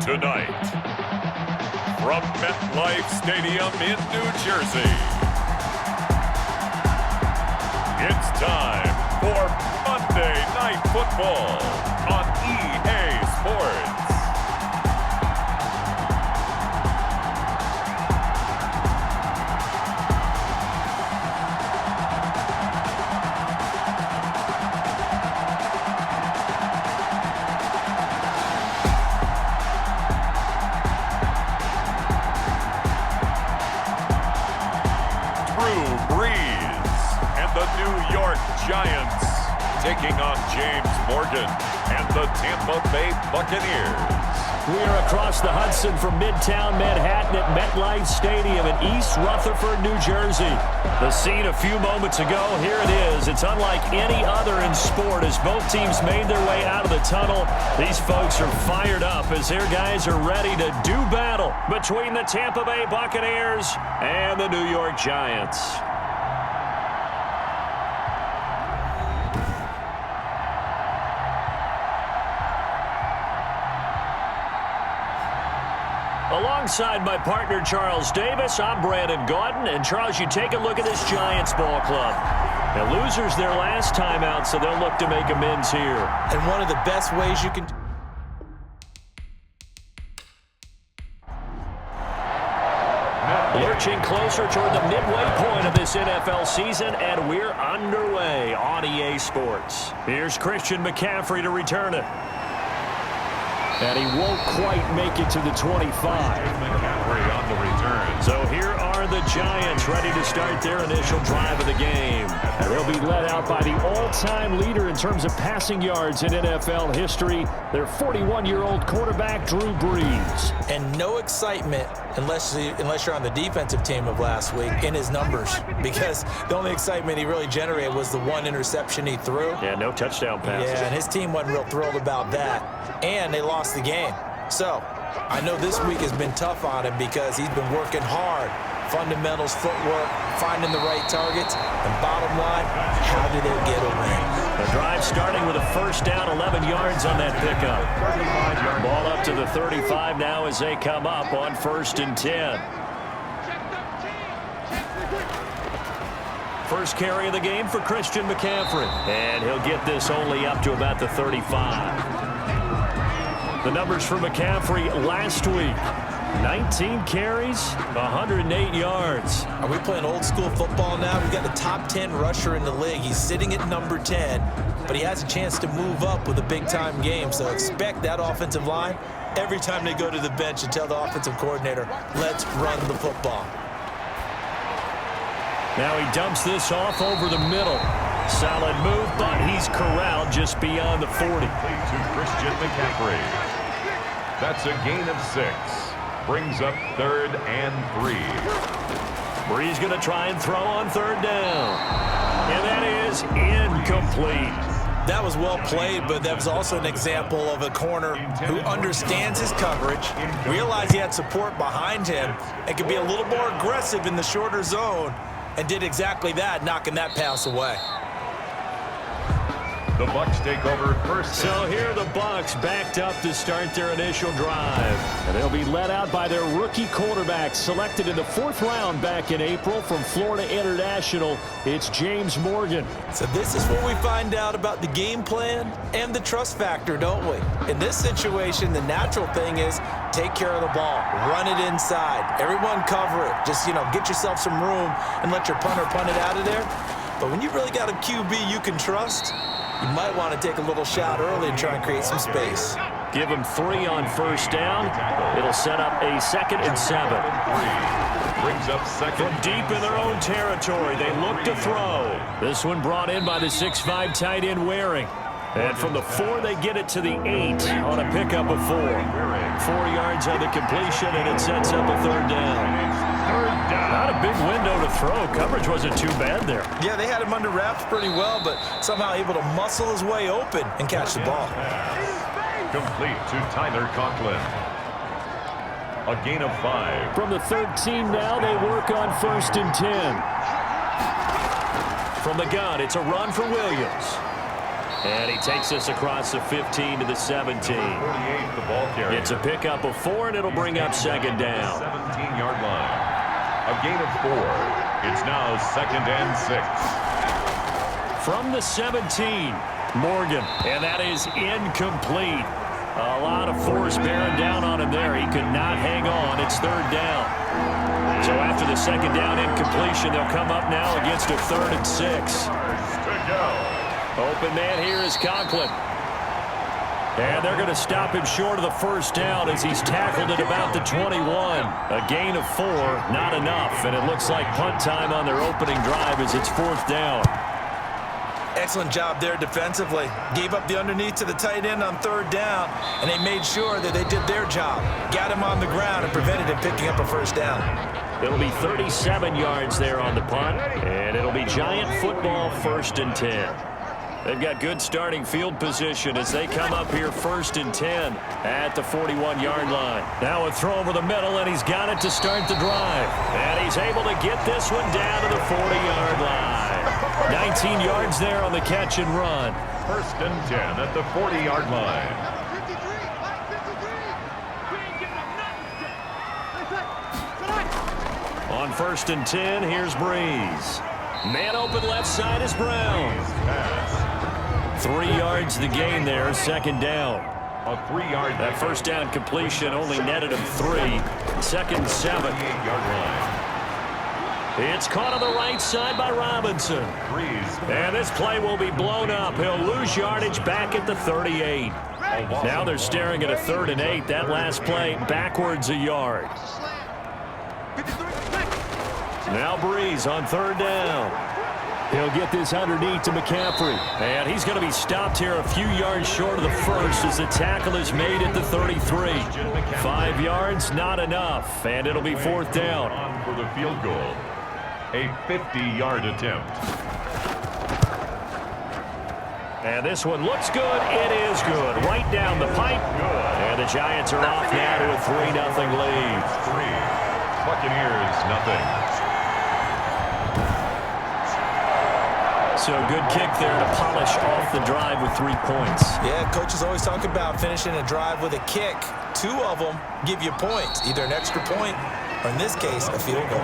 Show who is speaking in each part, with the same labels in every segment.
Speaker 1: Tonight, from MetLife Stadium in New Jersey, it's time for Monday Night Football on EA Sports. Giants taking on James Morgan and the Tampa Bay Buccaneers.
Speaker 2: We are across the Hudson from Midtown Manhattan at MetLife Stadium in East Rutherford, New Jersey. The scene a few moments ago, here it is. It's unlike any other in sport as both teams made their way out of the tunnel. These folks are fired up as their guys are ready to do battle between the Tampa Bay Buccaneers and the New York Giants. Alongside my partner, Charles Davis, I'm Brandon Gaudin. And, Charles, you take a look at this Giants ball club. Now, losers their last time out, so they'll look to make amends here.
Speaker 3: And one of the best ways you can...
Speaker 2: Lurching closer toward the midway point of this NFL season, and we're underway on EA Sports. Here's Christian McCaffrey to return it. And he won't quite make it to the 25.
Speaker 1: McCaffrey on the return.
Speaker 2: So here are the Giants ready to start their initial drive of the game. And they'll be led out by the all-time leader in terms of passing yards in NFL history, their 41-year-old quarterback, Drew Brees.
Speaker 3: And no excitement unless you're on the defensive team of last week in his numbers, because the only excitement he really generated was the one interception he threw.
Speaker 2: Yeah, no touchdown passes.
Speaker 3: Yeah, and his team wasn't real thrilled about that, and they lost the game. So I know this week has been tough on him because he's been working hard. Fundamentals, footwork, finding the right targets, and bottom line, how do they get a win?
Speaker 2: The drive starting with a first down, 11 yards on that pickup. Ball up to the 35 now as they come up on 1st and 10. First carry of the game for Christian McCaffrey. And he'll get this only up to about the 35. The numbers for McCaffrey last week. 19 carries, 108 yards.
Speaker 3: Are we playing old school football now? We've got the top 10 rusher in the league. He's sitting at number 10, but he has a chance to move up with a big-time game. So expect that offensive line every time they go to the bench and tell the offensive coordinator, let's run the football.
Speaker 2: Now he dumps this off over the middle. Solid move, but he's corralled just beyond the 40.
Speaker 1: To Christian McCaffrey. That's a gain of 6. Brings up 3rd and 3.
Speaker 2: Brees going to try and throw on 3rd down. And that is incomplete.
Speaker 3: That was well played, but that was also an example of a corner who understands his coverage, realized he had support behind him, and could be a little more aggressive in the shorter zone, and did exactly that, knocking that pass away.
Speaker 1: The Bucs take over first.
Speaker 2: So here the Bucs backed up to start their initial drive. And they'll be led out by their rookie quarterback, selected in the 4th round back in April from Florida International. It's James Morgan.
Speaker 3: So this is where we find out about the game plan and the trust factor, don't we? In this situation, the natural thing is take care of the ball, run it inside, everyone cover it. Just, get yourself some room and let your punter punt it out of there. But when you really got a QB you can trust, you might want to take a little shot early and try and create some space.
Speaker 2: Give them 3 on 1st down. It'll set up a 2nd and 7.
Speaker 1: Brings up 2nd.
Speaker 2: From deep in their own territory, they look to throw. This one brought in by the 6'5" tight end Waring. And from the 4, they get it to the 8 on a pickup of 4. 4 yards on the completion, and it sets up a 3rd down. Not a big window to throw. Coverage wasn't too bad there.
Speaker 3: Yeah, they had him under wraps pretty well, but somehow able to muscle his way open and catch the ball.
Speaker 1: Complete to Tyler Conklin. A gain of 5.
Speaker 2: From the 13 now, they work on 1st and 10. From the gun, it's a run for Williams. And he takes us across the 15 to the 17.
Speaker 1: 48, the ball carrier.
Speaker 2: It's a pickup of 4, and it'll bring up second down.
Speaker 1: 17-yard line. A gain of 4. It's now 2nd and 6.
Speaker 2: From the 17, Morgan, and that is incomplete. A lot of force bearing down on him there. He could not hang on. It's 3rd down. So after the 2nd down incompletion, they'll come up now against a 3rd and 6. Open man here is Conklin. And they're going to stop him short of the 1st down as he's tackled at about the 21. A gain of 4, not enough. And it looks like punt time on their opening drive as it's 4th down.
Speaker 3: Excellent job there defensively. Gave up the underneath to the tight end on 3rd down, and they made sure that they did their job. Got him on the ground and prevented him picking up a 1st down.
Speaker 2: It'll be 37 yards there on the punt, and it'll be Giant football 1st and 10. They've got good starting field position as they come up here 1st and 10 at the 41-yard line. Now a throw over the middle, and he's got it to start the drive. And he's able to get this one down to the 40-yard line. 19 yards there on the catch and run.
Speaker 1: 1st and 10 at the 40-yard line.
Speaker 2: On 1st and 10, here's Breeze. Man open left side is Brown. 3 yards the gain there, 2nd down.
Speaker 1: A 3-yard.
Speaker 2: That 1st down completion only netted him 3. 2nd and 7.
Speaker 1: 48-yard line.
Speaker 2: It's caught on the right side by Robinson. And this play will be blown up. He'll lose yardage back at the 38. Now they're staring at a 3rd and 8. That last play backwards a yard. Now Breeze on 3rd down. He'll get this underneath to McCaffrey. And he's going to be stopped here a few yards short of the 1st as the tackle is made at the 33. 5 yards, not enough. And it'll be 4th down.
Speaker 1: On for the field goal. A 50-yard attempt.
Speaker 2: And this one looks good. It is good. Right down the pipe. And the Giants are off now to a 3-0 lead.
Speaker 1: 3. Buccaneers, nothing.
Speaker 2: So good kick there to polish off the drive with 3 points.
Speaker 3: Yeah, coaches always talk about finishing a drive with a kick. 2 of them give you points, either an extra point or, in this case, a field goal.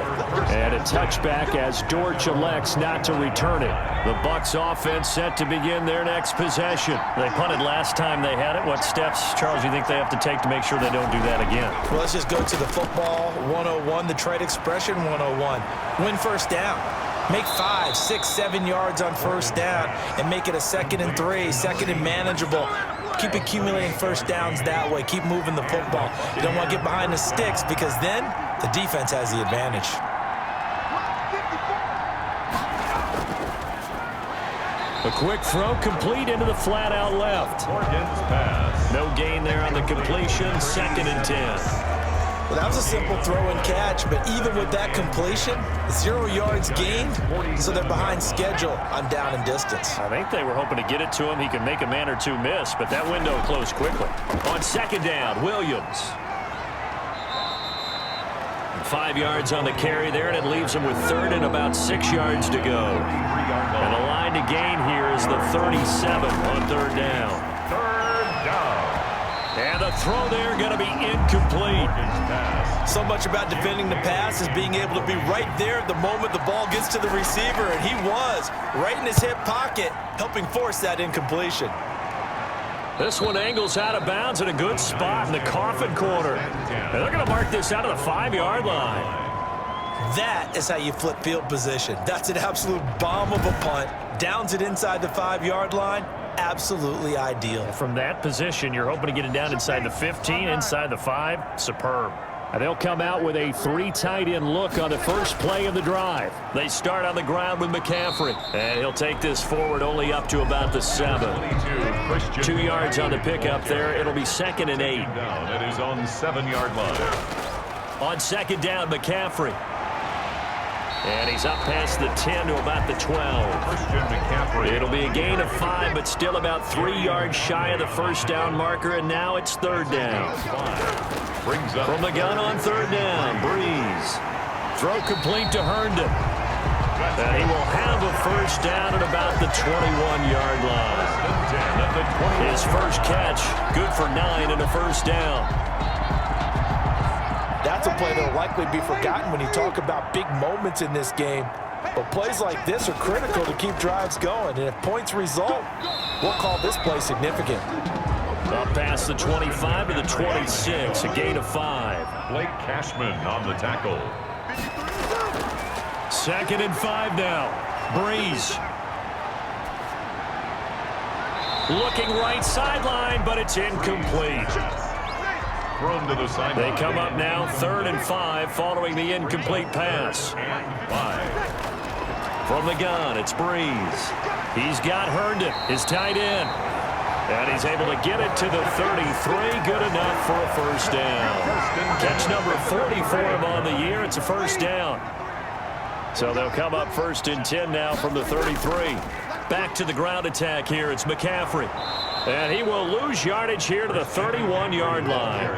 Speaker 2: And a touchback as Dortch elects not to return it. The Bucs offense set to begin their next possession. They punted last time they had it. What steps, Charles, do you think they have to take to make sure they don't do that again?
Speaker 3: Well, let's just go to the football 101, the trade expression 101. Win 1st down. Make 5, 6, 7 yards on 1st down and make it a 2nd and 3, 2nd and manageable. Keep accumulating 1st downs that way. Keep moving the football. You don't want to get behind the sticks because then the defense has the advantage.
Speaker 2: A quick throw complete into the flat out left.
Speaker 1: Morgan's pass.
Speaker 2: No gain there on the completion. 2nd and 10.
Speaker 3: Well, that was a simple throw and catch, but even with that completion, 0 yards gained, so they're behind schedule on down and distance.
Speaker 2: I think they were hoping to get it to him. He could make a man or 2 miss, but that window closed quickly. On 2nd down, Williams. 5 yards on the carry there, and it leaves him with 3rd and about 6 yards to go. And the line to gain here is the 37 on 3rd down.
Speaker 1: 3rd down.
Speaker 2: And the throw there going to be incomplete.
Speaker 3: So much about defending the pass is being able to be right there at the moment the ball gets to the receiver, and he was right in his hip pocket, helping force that incompletion.
Speaker 2: This one angles out of bounds in a good spot in the coffin corner. And they're going to mark this out of the 5-yard line.
Speaker 3: That is how you flip field position. That's an absolute bomb of a punt. Downs it inside the 5-yard line. Absolutely ideal.
Speaker 2: From that position, you're hoping to get it down inside the 15, inside the 5. Superb. And they'll come out with a 3 tight end look on the first play of the drive. They start on the ground with McCaffrey. And he'll take this forward only up to about the 7. 2 yards on the pickup there. It'll be 2nd and 8.
Speaker 1: It is on the 7-yard line.
Speaker 2: On 2nd down, McCaffrey. And he's up past the 10 to about the 12. It'll be a gain of 5, but still about 3 yards shy of the 1st down marker, and now it's 3rd down. From the gun on 3rd down, Breeze. Throw complete to Herndon. And he will have a 1st down at about the 21-yard line.
Speaker 1: at the 20.
Speaker 2: His first catch, good for 9 and a first down.
Speaker 3: That's a play that will likely be forgotten when you talk about big moments in this game. But plays like this are critical to keep drives going. And if points result, we'll call this play significant.
Speaker 2: Up past the 25 to the 26, a gain of 5.
Speaker 1: Blake Cashman on the tackle.
Speaker 2: 2nd and 5 now. Breeze. Looking right sideline, but it's incomplete.
Speaker 1: Thrown to the sideline.
Speaker 2: They come up now 3rd and 5 following the incomplete pass.
Speaker 1: And 5.
Speaker 2: From the gun, it's Breeze. He's got Herndon, his tight end. And he's able to get it to the 33. Good enough for a first down. Catch number 40 for him on the year. It's a first down. So they'll come up 1st and 10 now from the 33. Back to the ground attack here. It's McCaffrey. And he will lose yardage here to the 31-yard line.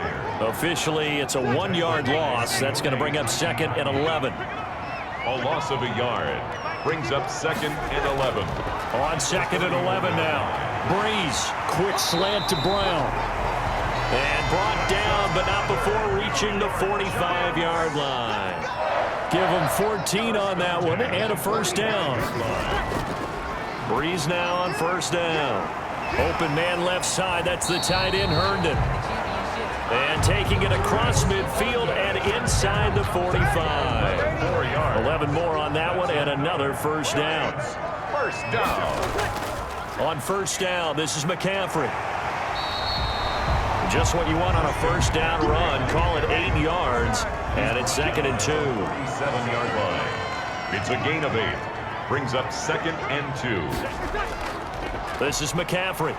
Speaker 2: Officially, it's a 1-yard loss. That's going to bring up 2nd and 11.
Speaker 1: A loss of a yard. Brings up 2nd and 11.
Speaker 2: On 2nd and 11 now. Breeze, quick slant to Brown. And brought down, but not before reaching the 45-yard line. Give him 14 on that one and a first down. Breeze now on first down. Open man left side. That's the tight end, Herndon. And taking it across midfield and inside the 45.
Speaker 1: 4 yards.
Speaker 2: 11 more on that one and another first down.
Speaker 1: First down.
Speaker 2: On first down, this is McCaffrey. Just what you want on a first down run. Call it 8 yards. And it's 2nd and 2.
Speaker 1: 7-yard line. It's a gain of 8. Brings up 2nd and 2.
Speaker 2: This is McCaffrey.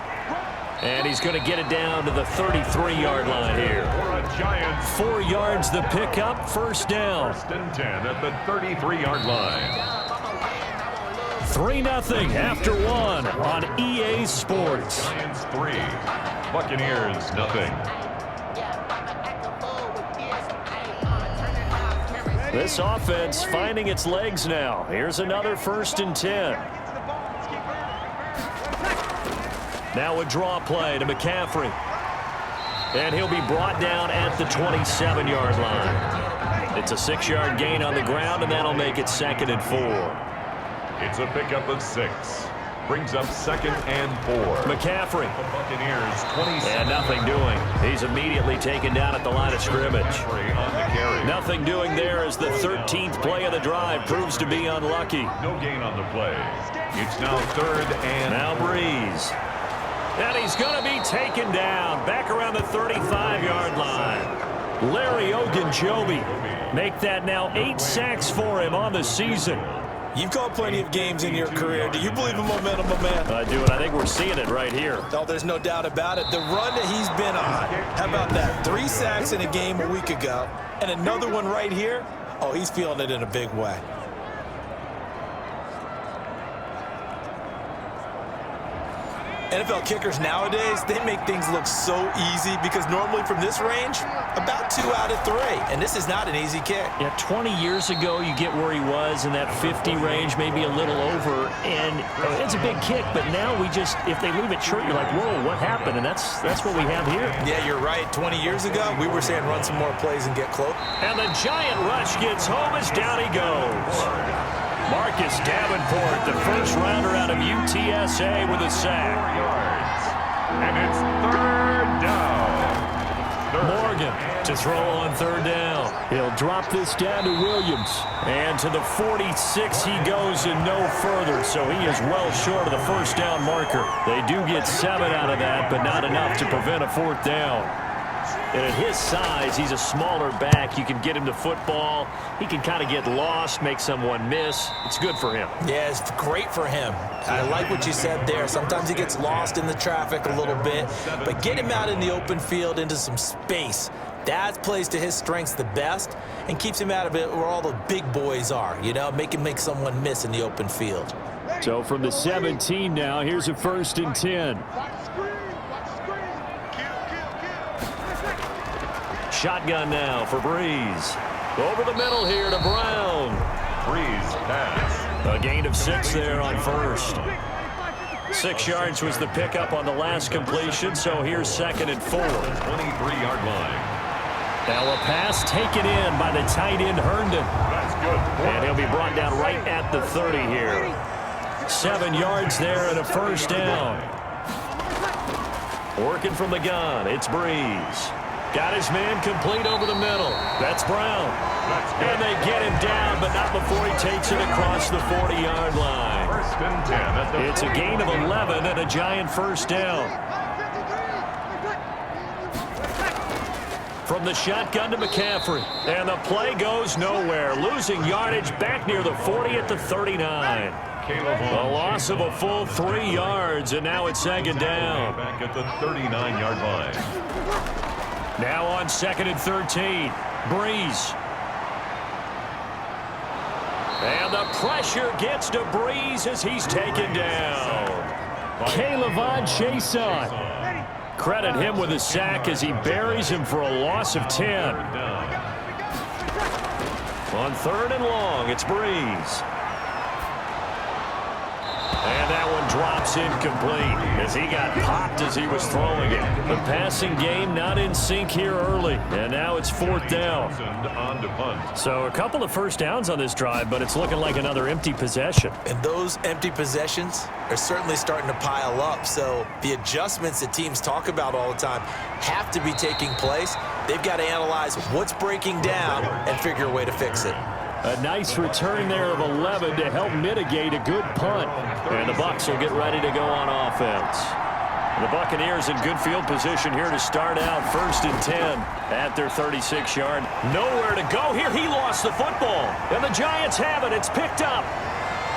Speaker 2: And he's going to get it down to the 33-yard line here.
Speaker 1: For a Giants.
Speaker 2: 4 yards the pickup, first down.
Speaker 1: 1st and 10 at the 33-yard line.
Speaker 2: 3-0 after 1 on EA Sports.
Speaker 1: Giants 3. Buccaneers nothing.
Speaker 2: This offense finding its legs now. Here's another 1st and 10. Now a draw play to McCaffrey. And he'll be brought down at the 27-yard line. It's a 6-yard gain on the ground, and that'll make it 2nd and 4.
Speaker 1: It's a pickup of 6. Brings up 2nd and 4.
Speaker 2: McCaffrey.
Speaker 1: The Buccaneers 27.
Speaker 2: And nothing doing. He's immediately taken down at the line of scrimmage.
Speaker 1: On the carry.
Speaker 2: Nothing doing there as the 13th play of the drive proves to be unlucky.
Speaker 1: No gain on the play. It's now 3rd and
Speaker 2: now Breeze. And he's going to be taken down back around the 35-yard line. Larry Ogunjobi make that now 8 sacks for him on the season.
Speaker 3: You've called plenty of games in your career. Do you believe in momentum, my man?
Speaker 2: I do, and I think we're seeing it right here.
Speaker 3: Oh, there's no doubt about it. The run that he's been on. How about that? 3 sacks in a game a week ago, and another one right here. Oh, he's feeling it in a big way. NFL kickers nowadays, they make things look so easy because normally from this range, about 2 out of 3. And this is not an easy kick.
Speaker 2: Yeah, 20 years ago, you get where he was in that 50 range, maybe a little over. And it's a big kick, but now we just, if they leave it short, you're like, whoa, what happened? And that's what we have here.
Speaker 3: Yeah, you're right. 20 years ago, we were saying run some more plays and get close.
Speaker 2: And the giant rush gets home as down he goes. Marcus Davenport, the first rounder out of UTSA with a sack.
Speaker 1: 4 yards. And it's 3rd down.
Speaker 2: Morgan to throw on 3rd down. He'll drop this down to Williams. And to the 46 he goes and no further. So he is well short of the first down marker. They do get 7 out of that, but not enough to prevent a 4th down. And at his size, he's a smaller back. You can get him to football. He can kind of get lost, make someone miss. It's good for him.
Speaker 3: Yeah, it's great for him. I like what you said there. Sometimes he gets lost in the traffic a little bit, but get him out in the open field into some space. That plays to his strengths the best and keeps him out of it where all the big boys are, you know, make someone miss in the open field.
Speaker 2: So from the 17 now, here's a 1st and 10. Shotgun now for Breeze. Over the middle here to Brown.
Speaker 1: Breeze pass.
Speaker 2: A gain of 6 there on 1st. 6 yards was the pickup on the last completion, so here's 2nd and 4.
Speaker 1: 23-yard line.
Speaker 2: Now a pass taken in by the tight end Herndon.
Speaker 1: That's good.
Speaker 2: And he'll be brought down right at the 30 here. 7 yards there and a first down. Working from the gun, it's Breeze. Got his man complete over the middle. That's Brown. And they get him down, but not before he takes it across the 40-yard line.
Speaker 1: 1st and 10 at the
Speaker 2: It's a gain of 11 and a giant first down. From the shotgun to McCaffrey. And the play goes nowhere. Losing yardage back near the 40 at the 39. A loss of a full 3 yards, and now it's 2nd down.
Speaker 1: Back at the 39-yard line.
Speaker 2: Now on 2nd and 13. Breeze. And the pressure gets to Breeze as he's taken down. K'Lavon Chason. Credit him with a sack as he buries him for a loss of 10. On 3rd and long, it's Breeze. And that one drops incomplete as he got popped as he was throwing it. The passing game not in sync here early. And now it's 4th down. So a couple of first downs on this drive, but it's looking like another empty possession.
Speaker 3: And those empty possessions are certainly starting to pile up. So the adjustments that teams talk about all the time have to be taking place. They've got to analyze what's breaking down and figure a way to fix it.
Speaker 2: A nice return there of 11 to help mitigate a good punt. And the Bucs will get ready to go on offense. The Buccaneers in good field position here to start out. 1st and 10 at their 36-yard. Nowhere to go here. He lost the football. And the Giants have it. It's picked up.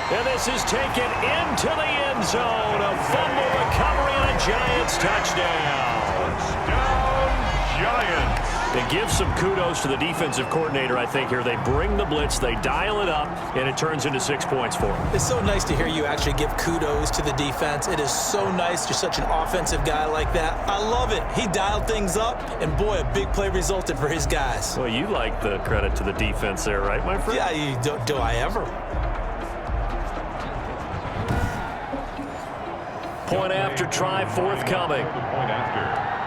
Speaker 2: And this is taken into the end zone. A fumble recovery and a Giants touchdown.
Speaker 1: Touchdown, Giants.
Speaker 2: They give some kudos to the defensive coordinator, I think, here. They bring the blitz, they dial it up, and it turns into 6 points for them.
Speaker 3: It's so nice to hear you actually give kudos to the defense. It is so nice. You're such an offensive guy like that. I love it. He dialed things up, and boy, a big play resulted for his guys.
Speaker 2: Well, you like the credit to the defense there, right, my friend?
Speaker 3: Yeah, do I ever?
Speaker 2: Point after try forthcoming.
Speaker 1: Point after.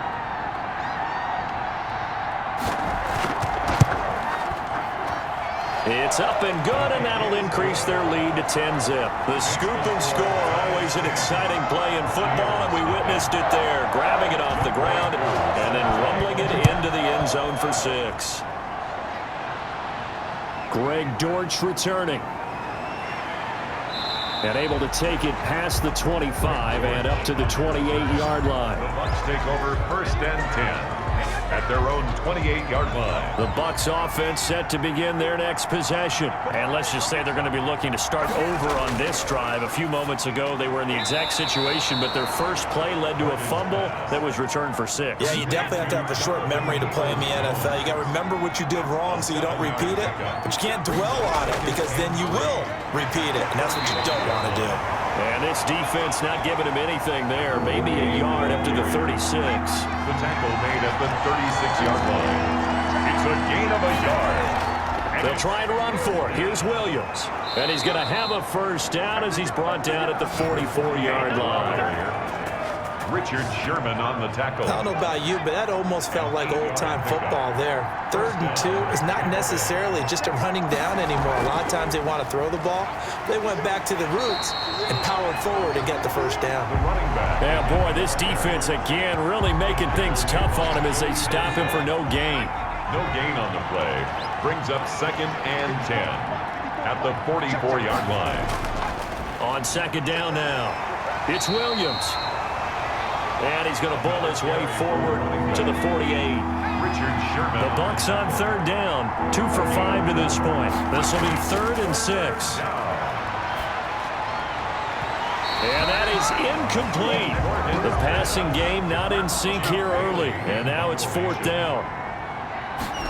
Speaker 2: It's up and good, and that'll increase their lead to 10-zip. The scoop and score, always an exciting play in football, and we witnessed it there, grabbing it off the ground and then rumbling it into the end zone for 6. Greg Dortch returning. And able to take it past the 25 and up to the 28-yard line.
Speaker 1: The Bucs take over 1st and 10. At their own 28-yard line.
Speaker 2: The Bucs offense set to begin their next possession. And let's just say they're going to be looking to start over on this drive. A few moments ago, they were in the exact situation, but their first play led to a fumble that was returned for 6.
Speaker 3: Yeah, you definitely have to have a short memory to play in the NFL. You got to remember what you did wrong so you don't repeat it, but you can't dwell on it because then you will repeat it, and that's what you don't want to do.
Speaker 2: And this defense not giving him anything there. Maybe a yard up to the 36.
Speaker 1: The tackle made at the 36-yard line. It's a gain of a yard.
Speaker 2: They'll try and run for it. Here's Williams. And he's going to have a first down as he's brought down at the 44-yard line.
Speaker 1: Richard Sherman on the tackle.
Speaker 3: I don't know about you, but that almost felt like old-time football there. 3rd and 2 is not necessarily just a running down anymore. A lot of times they want to throw the ball. They went back to the roots and powered forward to get the first down.
Speaker 1: The running back.
Speaker 2: Yeah, boy, this defense again really making things tough on him as they stop him for no gain.
Speaker 1: No gain on the play. Brings up 2nd and 10 at the 44-yard line.
Speaker 2: On 2nd down now, it's Williams. And he's going to bull his way forward to the 48.
Speaker 1: Richard Sherman.
Speaker 2: The Bucs on 3rd down, 2 for 5 to this point. This will be 3rd and 6. And that is incomplete. The passing game not in sync here early. And now it's 4th down.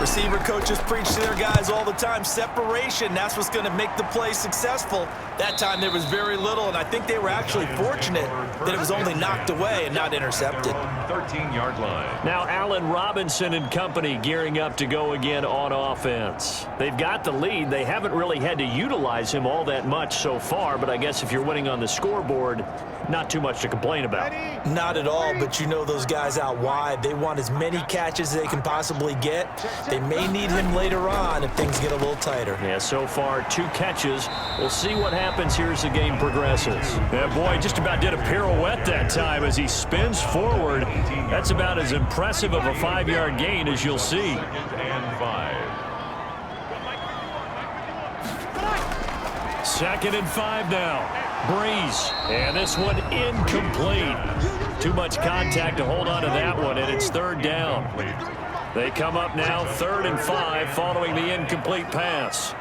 Speaker 3: Receiver coaches preach to their guys all the time. Separation, that's what's going to make the play successful. That time there was very little, and I think they were actually fortunate that it was only knocked away and not intercepted.
Speaker 1: 13-yard line.
Speaker 2: Now Allen Robinson and company gearing up to go again on offense. They've got the lead. They haven't really had to utilize him all that much so far, but I guess if you're winning on the scoreboard, not too much to complain about.
Speaker 3: Not at all, but you know those guys out wide, they want as many catches as they can possibly get. They may need him later on if things get a little tighter.
Speaker 2: Yeah, so far 2 catches. We'll see what happens here as the game progresses. Yeah, boy, just about did a pirouette that time as he spins forward. That's about as impressive of a 5-yard gain as you'll see.
Speaker 1: 2nd and 5.
Speaker 2: 2nd and 5 now. Breeze, and this one incomplete. Too much contact to hold on to that one, and it's 3rd down. They come up now 3rd and 5 following the incomplete pass.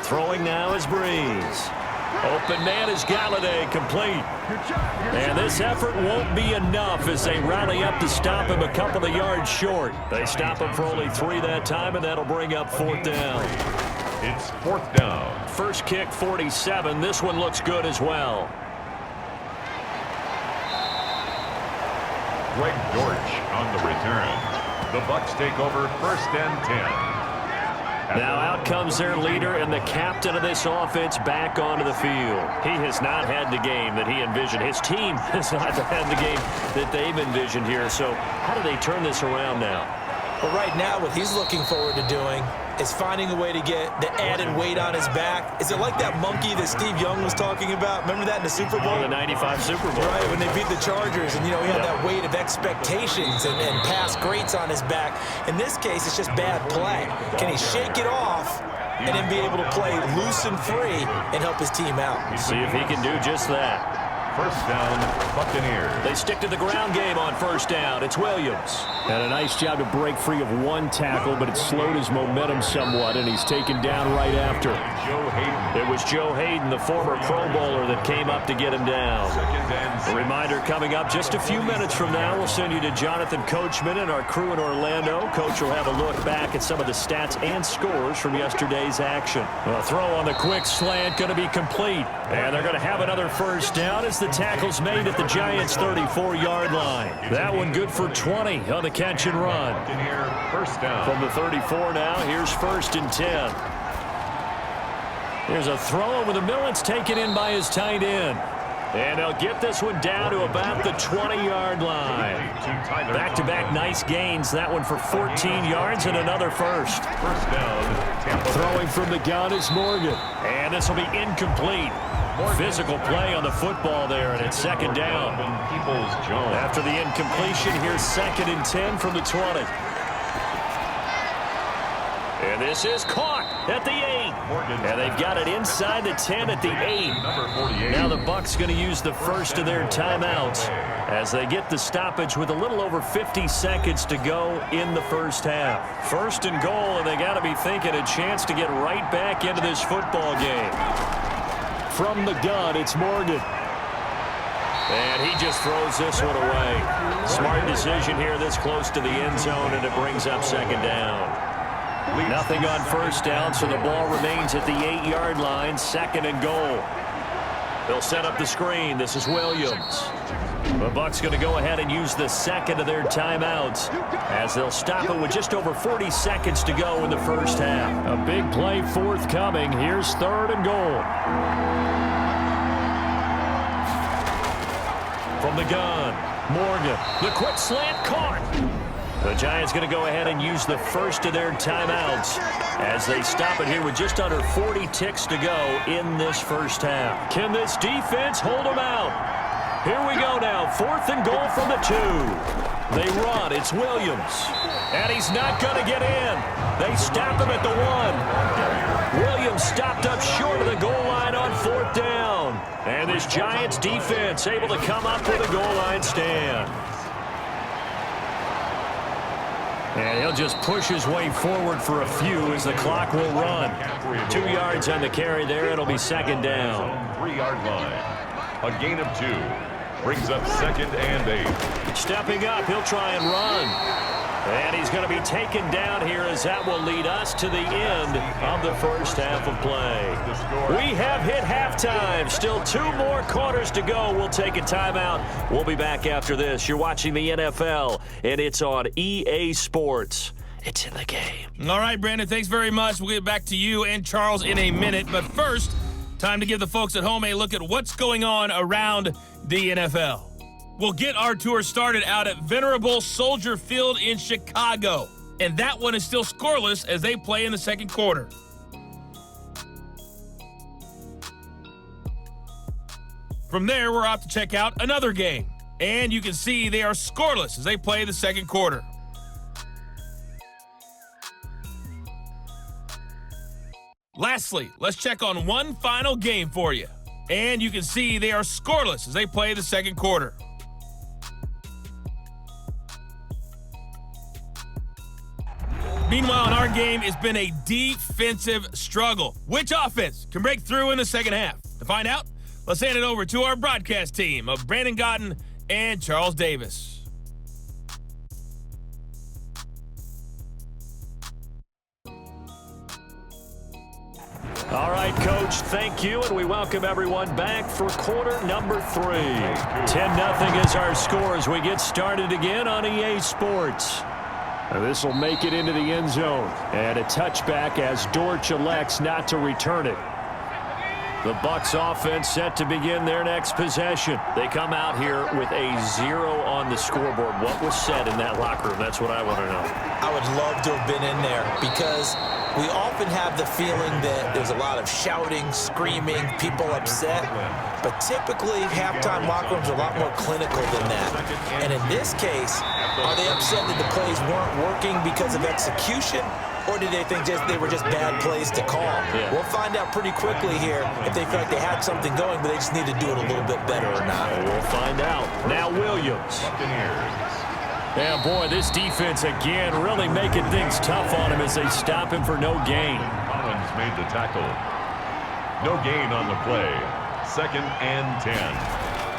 Speaker 2: Throwing now is Breeze. Open man is Galladay, complete. And this effort won't be enough as they rally up to stop him a couple of yards short. They stop him for only 3 that time, and that'll bring up 4th down.
Speaker 1: It's 4th down.
Speaker 2: First kick, 47. This one looks good as well.
Speaker 1: Greg Dortch on the return. The Bucs take over 1st and 10.
Speaker 2: Now out comes their leader and the captain of this offense back onto the field. He has not had the game that he envisioned. His team has not had the game that they've envisioned here. So how do they turn this around now?
Speaker 3: Well, right now what he's looking forward to doing is finding a way to get the added weight on his back. Is it like that monkey that Steve Young was talking about? Remember that in the Super Bowl?
Speaker 2: The 95 Super Bowl.
Speaker 3: Right, when they beat the Chargers, and, you know, he had that weight of expectations and past greats on his back. In this case, it's just bad play. Can he shake it off and then be able to play loose and free and help his team out?
Speaker 2: See if he can do just that.
Speaker 1: 1st down, Buccaneers.
Speaker 2: They stick to the ground game on 1st down. It's Williams. And a nice job to break free of 1 tackle, but it slowed his momentum somewhat, and he's taken down right after.
Speaker 1: Joe Hayden.
Speaker 2: It was Joe Hayden, the former Pro Bowler, that came up to get him down.
Speaker 1: 2nd and 6.
Speaker 2: A reminder coming up just a few minutes from now. We'll send you to Jonathan Coachman and our crew in Orlando. Coach will have a look back at some of the stats and scores from yesterday's action. A throw on the quick slant going to be complete. And they're going to have another 1st down as the tackle's made at the Giants' 34-yard line. That one good for 20 on the catch and run.
Speaker 1: Buccaneer 1st down.
Speaker 2: From the 34 now, here's 1st and 10. Here's a throw over the middle. It's taken in by his tight end. And they'll get this one down to about the 20-yard line. Back-to-back nice gains. That one for 14 yards and another 1st.
Speaker 1: 1st down, Tampa.
Speaker 2: Throwing from the gun is Morgan. And this will be incomplete. Physical play on the football there, and it's 2nd down.
Speaker 1: Peoples-Jones.
Speaker 2: After the incompletion, here's 2nd and 10 from the 20. And this is caught at the 8. And they've got it inside the 10 at the 8.
Speaker 1: Number 48.
Speaker 2: Now the Bucs going to use the first of their timeouts as they get the stoppage with a little over 50 seconds to go in the 1st half. 1st and goal, and they got to be thinking a chance to get right back into this football game. From the gun, it's Morgan. And he just throws this one away. Smart decision here this close to the end zone, and it brings up 2nd down. Nothing on 1st down, so the ball remains at the 8-yard line, 2nd and goal. They'll set up the screen. This is Williams. The Bucs going to go ahead and use the 2nd of their timeouts as they'll stop it with just over 40 seconds to go in the 1st half. A big play forthcoming. Here's 3rd and goal. From the gun, Morgan. The quick slant caught. The Giants going to go ahead and use the first of their timeouts as they stop it here with just under 40 ticks to go in this 1st half. Can this defense hold them out? Here we go now. 4th and goal from the 2. They run. It's Williams. And he's not going to get in. They stop him at the 1. Williams stopped up short of the goal line on 4th down. And this Giants defense able to come up with a goal line stand. And he'll just push his way forward for a few as the clock will run. 2 yards on the carry there. It'll be 2nd down.
Speaker 1: 3-yard line. A gain of 2. Brings up 2nd and 8.
Speaker 2: Stepping up, he'll try and run. And he's going to be taken down here as that will lead us to the end of the first half of play. We have hit halftime. Still 2 more quarters to go. We'll take a timeout. We'll be back after this. You're watching the NFL, and it's on EA Sports. It's in the game.
Speaker 4: All right, Brandon, thanks very much. We'll get back to you and Charles in a minute. But first, time to give the folks at home a look at what's going on around the NFL. We'll get our tour started out at Venerable Soldier Field in Chicago. And that one is still scoreless as they play in the second quarter. From there, we're off to check out another game. And you can see they are scoreless as they play the second quarter. Lastly, let's check on one final game for you. And you can see they are scoreless as they play the second quarter. Meanwhile, in our game, it's been a defensive struggle. Which offense can break through in the second half? To find out, let's hand it over to our broadcast team of Brandon Gotten and Charles Davis.
Speaker 2: All right, Coach, thank you, and we welcome everyone back for quarter number 3. 10-0 is our score as we get started again on EA Sports. This will make it into the end zone, and a touchback as Dortch elects not to return it. The Bucs offense set to begin their next possession. They come out here with a 0 on the scoreboard. What was said in that locker room? That's what I want to know.
Speaker 3: I would love to have been in there because we often have the feeling that there's a lot of shouting, screaming, people upset. But typically, halftime locker rooms are a lot more clinical than that. And in this case, are they upset that the plays weren't working because of execution? Or did they think they were just bad plays to call?
Speaker 2: Yeah.
Speaker 3: We'll find out pretty quickly here if they feel like they had something going, but they just need to do it a little bit better or not.
Speaker 2: We'll find out. Now Williams.
Speaker 1: Buccaneers.
Speaker 2: Yeah, boy, this defense again really making things tough on him as they stop him for no gain.
Speaker 1: Collins made the tackle. No gain on the play. 2nd and 10.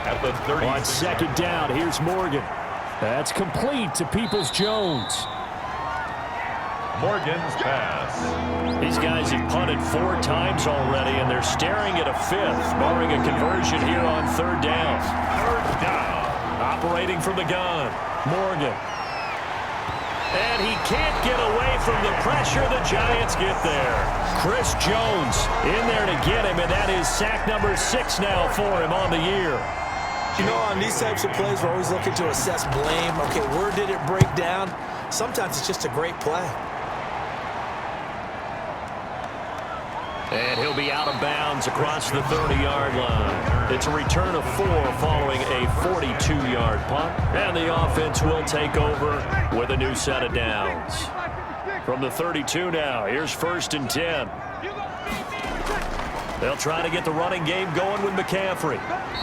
Speaker 1: At the 30.
Speaker 2: On second down, here's Morgan. That's complete to Peoples-Jones.
Speaker 1: Morgan's pass.
Speaker 2: These guys have punted 4 times already, and they're staring at a 5th, barring a conversion here on 3rd down.
Speaker 1: 3rd down.
Speaker 2: Operating from the gun, Morgan. And he can't get away from the pressure. The Giants get there. Chris Jones in there to get him, and that is sack number 6 now for him on the year.
Speaker 3: You know, on these types of plays, we're always looking to assess blame. Okay, where did it break down? Sometimes it's just a great play.
Speaker 2: And he'll be out of bounds across the 30-yard line. It's a return of 4 following a 42-yard punt. And the offense will take over with a new set of downs. From the 32 now, here's 1st and 10. They'll try to get the running game going with McCaffrey.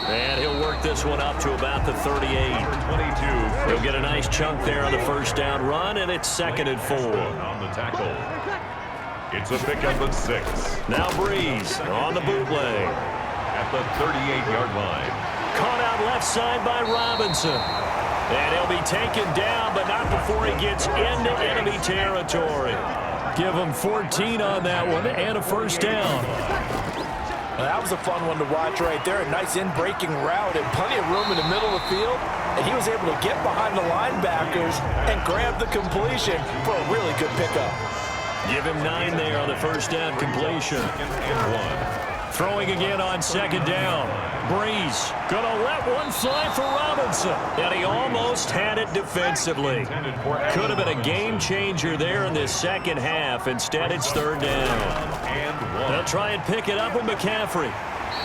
Speaker 2: And he'll work this one up to about the 38.
Speaker 1: 22.
Speaker 2: He'll get a nice chunk there on the 1st down run, and it's 2nd and 4.
Speaker 1: On the tackle. It's a pickup of 6.
Speaker 2: Now Breeze on the bootleg.
Speaker 1: At the 38-yard line.
Speaker 2: Caught out left side by Robinson. And he'll be taken down, but not before he gets into enemy territory. Give him 14 on that one and a 1st down.
Speaker 3: Well, that was a fun one to watch right there. A nice in-breaking route and plenty of room in the middle of the field. And he was able to get behind the linebackers and grab the completion for a really good pickup.
Speaker 2: Give him 9 there on the 1st down completion.
Speaker 1: 2nd and 1.
Speaker 2: Throwing again on 2nd down. Breeze gonna let one fly for Robinson. And he almost had it defensively. Could have been a game changer there in this second half. Instead, it's 3rd down. They'll try and pick it up with McCaffrey.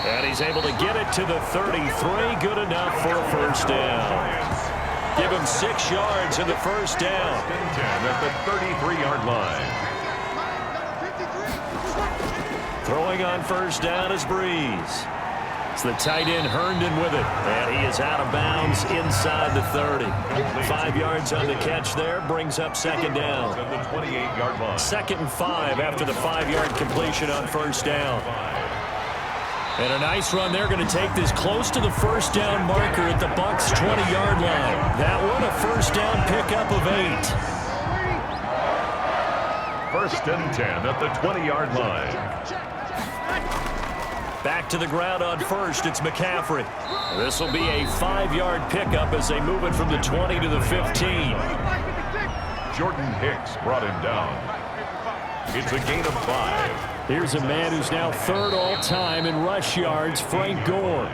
Speaker 2: And he's able to get it to the 33. Good enough for a 1st down. Give him 6 yards in the 1st down.
Speaker 1: 10 at the 33-yard line.
Speaker 2: Throwing on 1st down is Breeze. It's the tight end Herndon with it. And he is out of bounds inside the 30. 5 yards on the catch there. Brings up 2nd down.
Speaker 1: At the 28-yard line.
Speaker 2: 2nd and 5 after the 5-yard completion on 1st down. And a nice run. They're going to take this close to the 1st down marker at the Bucs 20-yard line. That one a 1st down pickup of 8.
Speaker 1: First and 10 at the 20-yard line.
Speaker 2: Back to the ground on first, it's McCaffrey. This will be a 5-yard pickup as they move it from the 20 to the 15.
Speaker 1: Jordan Hicks brought him down. It's a gain of 5.
Speaker 2: Here's a man who's now third all-time in rush yards, Frank Gore.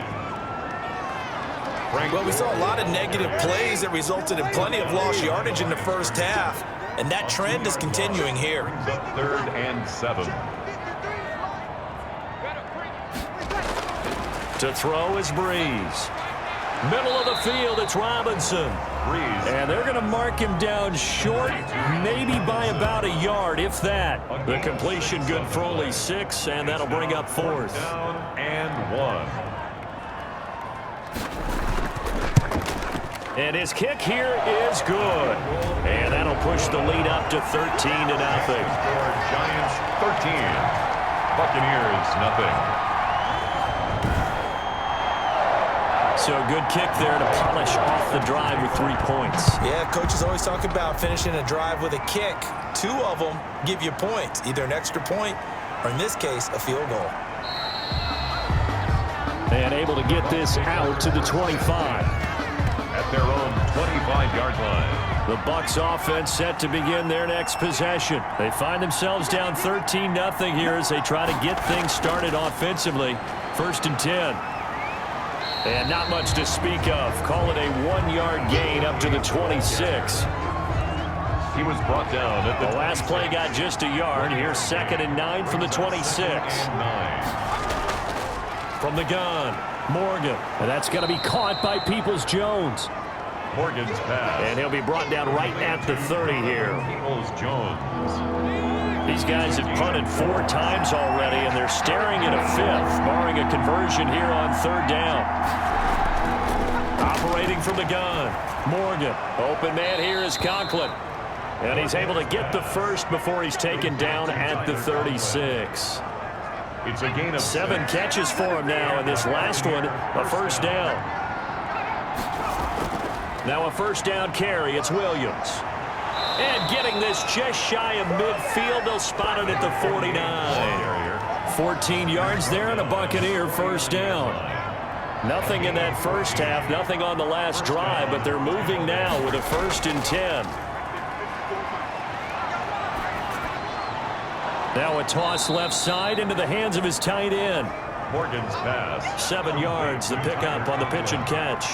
Speaker 3: Well, we saw a lot of negative plays that resulted in plenty of lost yardage in the first half, and that trend is continuing here.
Speaker 1: Brings up 3rd and 7.
Speaker 2: To throw is Breeze. Middle of the field, it's Robinson.
Speaker 1: Breeze.
Speaker 2: And they're going to mark him down short, maybe by about a yard, if that. The completion good for only 6, and that'll bring up 4th.
Speaker 1: Down and 1.
Speaker 2: And his kick here is good. And that'll push the lead up to 13-0.
Speaker 1: Score Giants 13. Buccaneers nothing.
Speaker 2: So a good kick there to polish off the drive with 3 points.
Speaker 3: Yeah, coaches always talk about finishing a drive with a kick. 2 of them give you points, either an extra point or, in this case, a field goal.
Speaker 2: And able to get this out to the 25.
Speaker 1: At their own 25-yard line.
Speaker 2: The Bucs offense set to begin their next possession. They find themselves down 13-0 here as they try to get things started offensively. 1st and 10. And not much to speak of. Call it a 1-yard gain up to the 26.
Speaker 1: He was brought down at
Speaker 2: The last play got just a yard. Here's 2nd and 9 from the 26.
Speaker 1: 9.
Speaker 2: From the gun, Morgan. And that's going to be caught by Peoples-Jones.
Speaker 1: Morgan's pass.
Speaker 2: And he'll be brought down right at the 30 here.
Speaker 1: Peoples-Jones.
Speaker 2: These guys have punted 4 times already, and they're staring at a 5th, barring a conversion here on 3rd down. Operating from the gun, Morgan. Open man here is Conklin. And he's able to get the first before he's taken down at the 36.
Speaker 1: It's a gain of
Speaker 2: 7 catches for him now, and this last one, a 1st down. Now a 1st down carry, it's Williams. And getting this just shy of midfield, they'll spot it at the 49. 14 yards there and a Buccaneer 1st down. Nothing in that first half, nothing on the last drive, but they're moving now with a 1st and 10. Now a toss left side into the hands of his tight end.
Speaker 1: Morgan's pass.
Speaker 2: 7 yards, the pickup on the pitch and catch.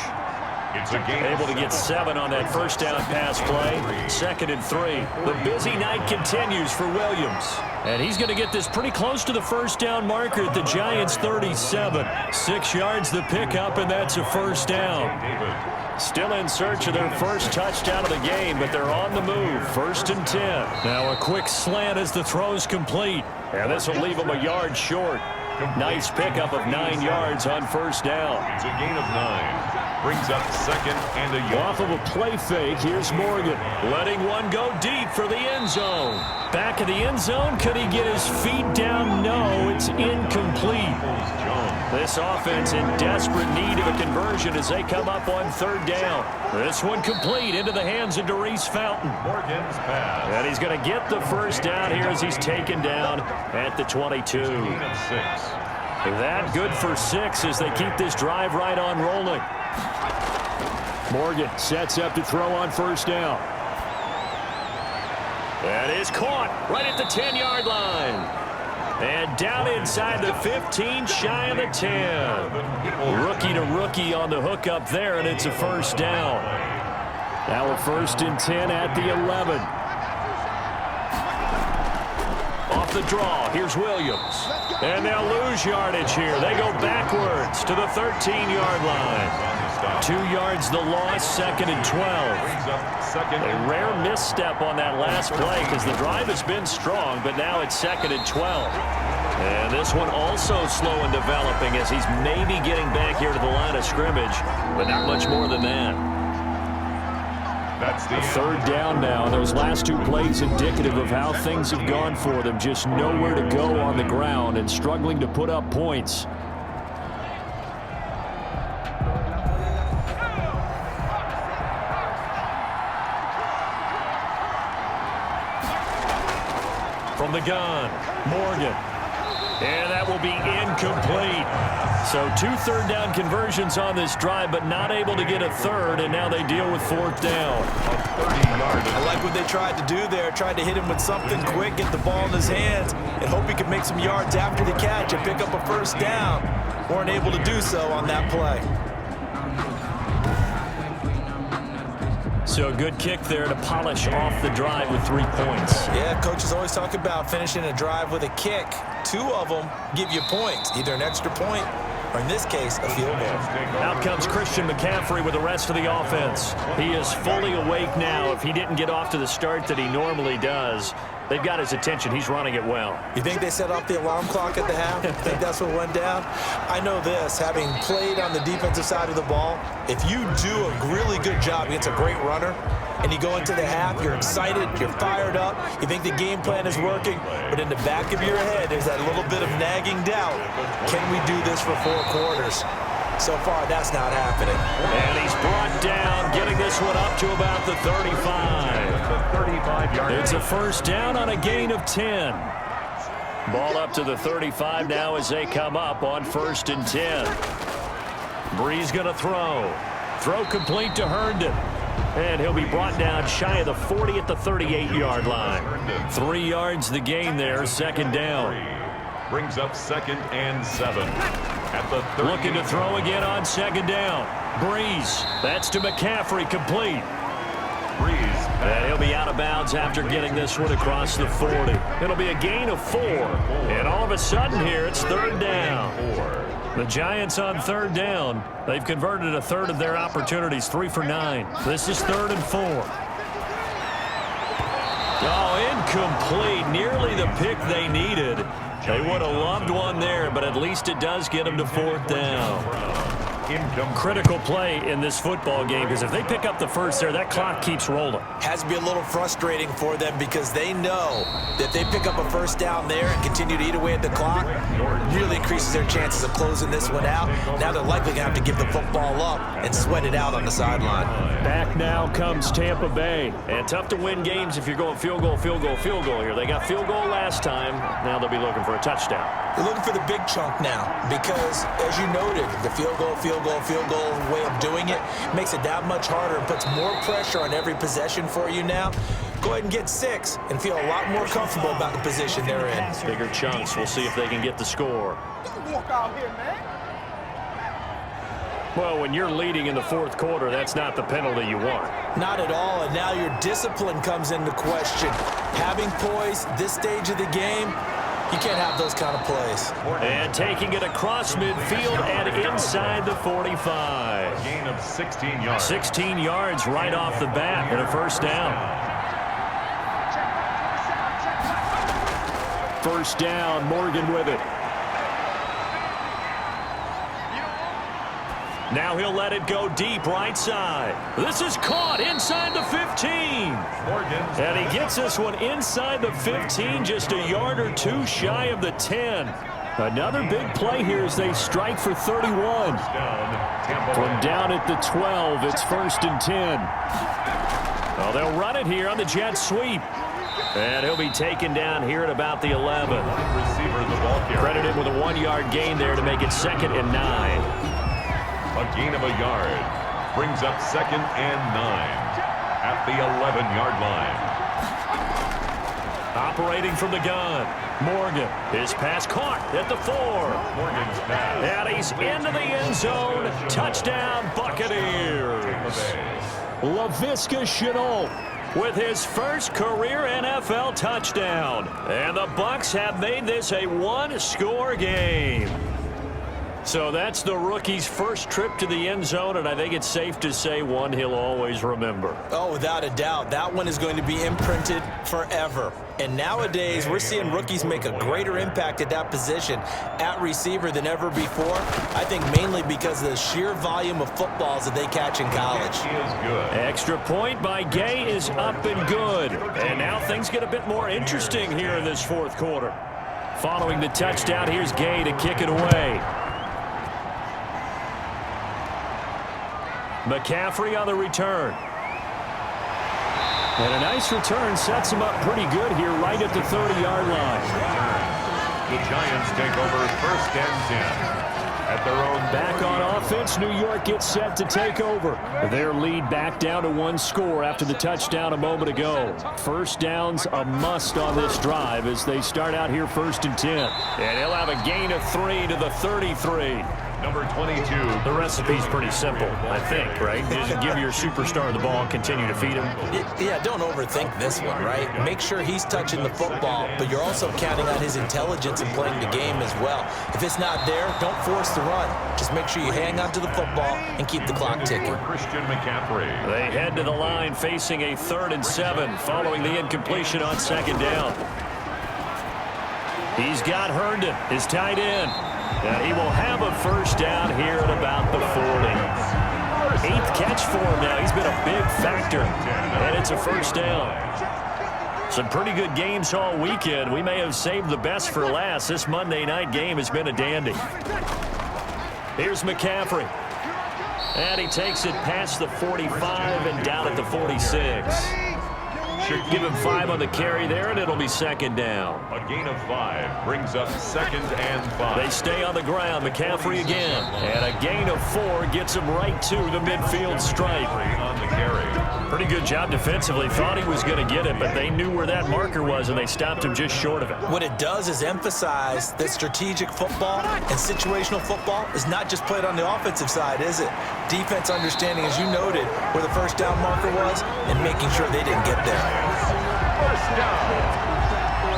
Speaker 1: It's a gain.
Speaker 2: Able to get 7 on that 1st down pass play. 2nd and 3. The busy night continues for Williams. And he's going to get this pretty close to the 1st down marker at the Giants' 37. 6 yards the pickup, and that's a 1st down. Still in search of their first touchdown of the game, but they're on the move. 1st and 10. Now a quick slant as the throw's complete. And this will leave them a yard short. Nice pickup of 9 yards on 1st down.
Speaker 1: It's a gain of 9. Brings up 2nd and a yard.
Speaker 2: Off of a play fake, here's Morgan. Letting one go deep for the end zone. Back of the end zone, could he get his feet down? No, it's incomplete. This offense in desperate need of a conversion as they come up on 3rd down. This one complete into the hands of Darius Fountain.
Speaker 1: Morgan's pass.
Speaker 2: And he's going to get the 1st down here as he's taken down at the 22.
Speaker 1: Gain of 6.
Speaker 2: That good for 6 as they keep this drive right on rolling. Morgan sets up to throw on 1st down. That is caught right at the 10-yard line. And down inside the 15, shy of the 10. Rookie to rookie on the hook up there, and it's a 1st down. Now a 1st and 10 at the 11. Off the draw, here's Williams. And they'll lose yardage here. They go backwards to the 13-yard line. 2 yards the loss, 2nd and 12. A rare misstep on that last play because the drive has been strong, but now it's 2nd and 12. And this one also slow in developing as he's maybe getting back here to the line of scrimmage, but not much more than that.
Speaker 1: That's the
Speaker 2: 3rd down now. Those last 2 plays indicative of how things have gone for them. Just nowhere to go on the ground and struggling to put up points. from the gun. Morgan. And that will be incomplete. So 2 third-down conversions on this drive, but not able to get a third, and now they deal with 4th down.
Speaker 3: I like what they tried to do there, tried to hit him with something quick, get the ball in his hands, and hope he could make some yards after the catch and pick up a 1st down. Weren't able to do so on that play.
Speaker 2: So a good kick there to polish off the drive with 3 points.
Speaker 3: Yeah, coaches always talk about finishing a drive with a kick. 2 of them give you points, either an extra point or, in this case, a field goal.
Speaker 2: Out comes Christian McCaffrey with the rest of the offense. He is fully awake now. If he didn't get off to the start that he normally does, they've got his attention. He's running it well.
Speaker 3: You think they set off the alarm clock at the half? Think that's what went down? I know this, having played on the defensive side of the ball, if you do a really good job against a great runner, and you go into the half, you're excited, you're fired up, you think the game plan is working, but in the back of your head, there's that little bit of nagging doubt. Can we do this for 4 quarters? So far, that's not happening.
Speaker 2: And he's brought down, getting this one up to about the 35. It's a 1st down on a gain of 10. Ball up to the 35 now as they come up on 1st and 10. Breeze going to throw. Throw complete to Herndon. And he'll be brought down shy of the 40 at the 38-yard line. 3 yards the gain there, 2nd down.
Speaker 1: Brings up 2nd and 7. At the 30.
Speaker 2: Looking to throw again on 2nd down. Breeze. That's to McCaffrey, complete.
Speaker 1: Breeze.
Speaker 2: And he'll be out of bounds after getting this one across the 40. It'll be a gain of 4. And all of a sudden here, it's 3rd down. The Giants on 3rd down. They've converted a third of their opportunities, 3 for 9. This is 3rd and 4. Oh, incomplete. Nearly the pick they needed. They would have loved one there, but at least it does get them to 4th down. Critical play in this football game, because if they pick up the first there, that clock keeps rolling.
Speaker 3: Has to be a little frustrating for them because they know that they pick up a 1st down there and continue to eat away at the clock, really increases their chances of closing this one out. Now they're likely going to have to give the football up and sweat it out on the sideline.
Speaker 2: Back now comes Tampa Bay. And tough to win games if you're going field goal, field goal, field goal here. They got field goal last time. Now they'll be looking for a touchdown.
Speaker 3: They're looking for the big chunk now because, as you noted, the field goal way of doing it makes it that much harder and puts more pressure on every possession for you now. Go ahead and get 6 and feel a lot more comfortable about the position they're in.
Speaker 2: Bigger chunks. We'll see if they can get the score.
Speaker 5: Walk out here, man.
Speaker 2: Well, when you're leading in the 4th quarter, that's not the penalty you want.
Speaker 3: Not at all, and now your discipline comes into question. Having poise this stage of the game, you can't have those kind of plays.
Speaker 2: And taking it across midfield and inside the 45.
Speaker 1: Gain of 16 yards.
Speaker 2: 16 yards right off the bat and a 1st down. 1st down, Morgan with it. Now he'll let it go deep right side. This is caught inside the 15.
Speaker 1: Morgan.
Speaker 2: And he gets this one inside the 15, just a yard or 2 shy of the 10. Another big play here as they strike for 31. From down at the 12, it's 1st and 10. Oh, they'll run it here on the jet sweep. And he'll be taken down here at about the 11. Credit him with a 1-yard gain there to make it 2nd and 9.
Speaker 1: A gain of a yard. Brings up 2nd and 9 at the 11-yard line.
Speaker 2: Operating from the gun. Morgan. His pass caught at the 4.
Speaker 1: Morgan's pass.
Speaker 2: And he's into the end zone. Touchdown, Buccaneers. Laviska Shenault with his first career NFL touchdown. And the Bucs have made this a 1-score game. So that's the rookie's first trip to the end zone, and I think it's safe to say one he'll always remember.
Speaker 3: Oh, without a doubt. That one is going to be imprinted forever. And nowadays, we're seeing rookies make a greater impact at that position at receiver than ever before. I think mainly because of the sheer volume of footballs that they catch in college.
Speaker 1: He is good.
Speaker 2: Extra point by Gay is up and good. And now things get a bit more interesting here in this 4th quarter. Following the touchdown, here's Gay to kick it away. McCaffrey on the return. And a nice return sets him up pretty good here right at the 30-yard line.
Speaker 1: The Giants take over 1st and 10. At their own
Speaker 2: back on offense, New York gets set to take over. Their lead back down to 1 score after the touchdown a moment ago. First down's a must on this drive as they start out here 1st and 10. And he'll have a gain of 3 to the 33.
Speaker 1: Number 22.
Speaker 2: The recipe's pretty simple, I think, right? Just give your superstar the ball, continue to feed him.
Speaker 3: Yeah, don't overthink this one, right? Make sure he's touching the football, but you're also counting on his intelligence in playing the game as well. If it's not there, don't force the run. Just make sure you hang on to the football and keep the clock ticking.
Speaker 1: Christian McCaffrey.
Speaker 2: They head to the line facing a 3rd and 7 following the incompletion on 2nd down. He's got Herndon, his tight end. And he will have a first down here at about the 40. 8th catch for him now. He's been a big factor. And it's a first down. Some pretty good games all weekend. We may have saved the best for last. This Monday night game has been a dandy. Here's McCaffrey. And he takes it past the 45 and down at the 46. Should give him 5 on the carry there, and it'll be 2nd down.
Speaker 1: A gain of 5 brings up 2nd and 5.
Speaker 2: They stay on the ground. McCaffrey again. And a gain of 4 gets him right to the midfield stripe.
Speaker 1: On the carry.
Speaker 2: Pretty good job defensively. Thought he was going to get it, but they knew where that marker was, and they stopped him just short of it.
Speaker 3: What it does is emphasize that strategic football and situational football is not just played on the offensive side, is it? Defense understanding, as you noted, where the first down marker was and making sure they didn't get there.
Speaker 1: First down.